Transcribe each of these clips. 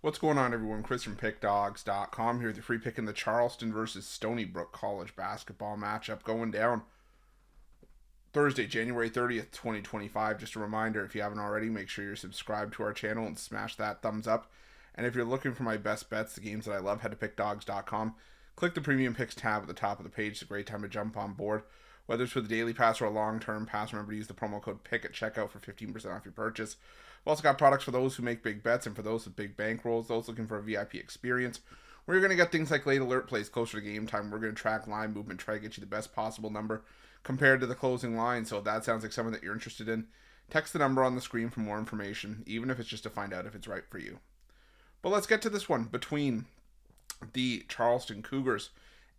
What's going on, everyone? Chris from Pickdawgz.com here with the free pick in the Charleston versus Stony Brook college basketball matchup going down Thursday, January 30th, 2025. Just a reminder, if you haven't already, make sure you're subscribed to our channel and smash that thumbs up. And if you're looking for my best bets, the games that I love, head to Pickdawgz.com. Click the Premium Picks tab at the top of the page. It's a great time to jump on board. Whether it's for the daily pass or a long-term pass, remember to use the promo code PICK at checkout for 15% off your purchase. We've also got products for those who make big bets and for those with big bankrolls, those looking for a VIP experience. We're going to get things like late alert plays closer to game time. We're going to track line movement, try to get you the best possible number compared to the closing line. So if that sounds like something that you're interested in, text the number on the screen for more information, even if it's just to find out if it's right for you. But let's get to this one between the Charleston Cougars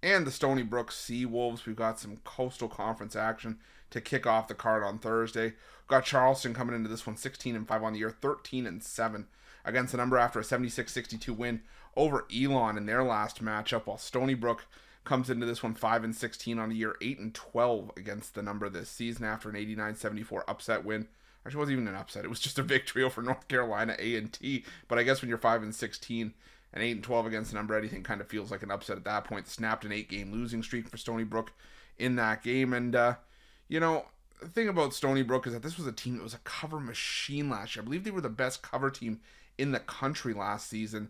and the Stony Brook Seawolves. We've got some Coastal Conference action to kick off the card on Thursday. We've got Charleston coming into this one 16-5 on the year, 13-7 against the number after a 76-62 win over Elon in their last matchup, while Stony Brook comes into this one 5-16 on the year, 8-12 against the number this season after an 89-74 upset win. Actually, it wasn't even an upset. It was just a victory over North Carolina A&T. But I guess when you're 5-16 and 8-12 against the number, anything kind of feels like an upset at that point. Snapped an 8-game losing streak for Stony Brook in that game. And, the thing about Stony Brook is that this was a team that was a cover machine last year. I believe they were the best cover team in the country last season,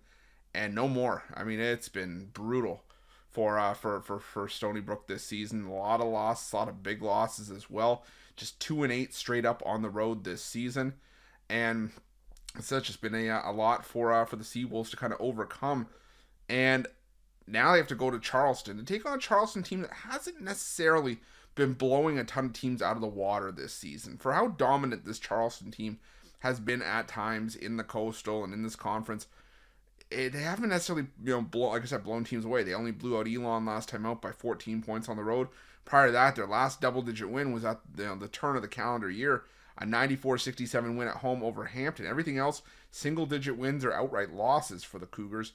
and no more. I mean, it's been brutal for Stony Brook this season. A lot of losses, a lot of big losses as well. Just 2-8 straight up on the road this season, and so it's just been a lot for the Seawolves to kind of overcome. And now they have to go to Charleston and take on a Charleston team that hasn't necessarily been blowing a ton of teams out of the water this season. For how dominant this Charleston team has been at times in the Coastal and in this conference, they haven't necessarily, blown teams away. They only blew out Elon last time out by 14 points on the road. Prior to that, their last double-digit win was at the turn of the calendar year, a 94-67 win at home over Hampton. Everything else, single-digit wins or outright losses for the Cougars.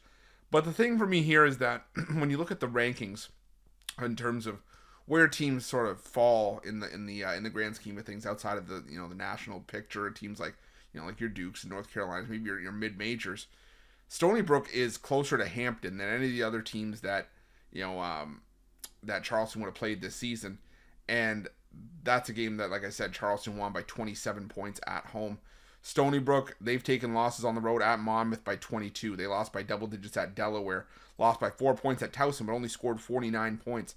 But the thing for me here is that when you look at the rankings in terms of where teams sort of fall in the grand scheme of things outside of the national picture, teams like like your Dukes and North Carolinas, maybe your mid majors, Stony Brook is closer to Hampton than any of the other teams that that Charleston would have played this season, and that's a game that, like I said, Charleston won by 27 points at home. Stony Brook, they've taken losses on the road at Monmouth by 22. They lost by double digits at Delaware, lost by 4 points at Towson, but only scored 49 points.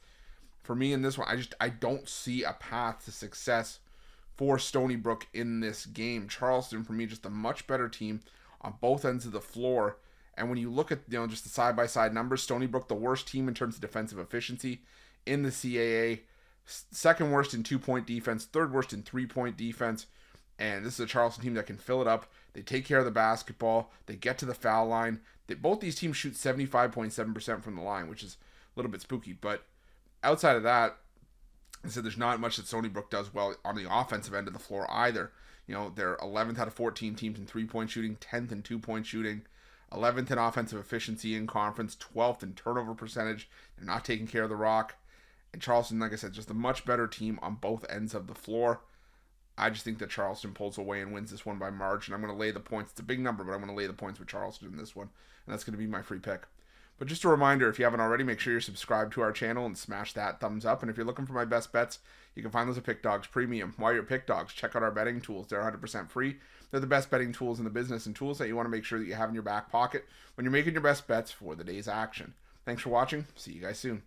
For me in this one, I don't see a path to success for Stony Brook in this game. Charleston, for me, just a much better team on both ends of the floor. And when you look at just the side-by-side numbers, Stony Brook, the worst team in terms of defensive efficiency in the CAA, second worst in 2-point defense, third worst in 3-point defense. And this is a Charleston team that can fill it up. They take care of the basketball. They get to the foul line. Both these teams shoot 75.7% from the line, which is a little bit spooky. But outside of that, I said there's not much that Stony Brook does well on the offensive end of the floor either. They're 11th out of 14 teams in 3-point shooting, 10th in 2-point shooting, 11th in offensive efficiency in conference, 12th in turnover percentage. They're not taking care of the rock. And Charleston, like I said, just a much better team on both ends of the floor. I just think that Charleston pulls away and wins this one by margin. I'm going to lay the points. It's a big number, but I'm going to lay the points with Charleston in this one. And that's going to be my free pick. But just a reminder, if you haven't already, make sure you're subscribed to our channel and smash that thumbs up. And if you're looking for my best bets, you can find those at Pickdawgz Premium. While you're at Pickdawgz, check out our betting tools. They're 100% free. They're the best betting tools in the business and tools that you want to make sure that you have in your back pocket when you're making your best bets for the day's action. Thanks for watching. See you guys soon.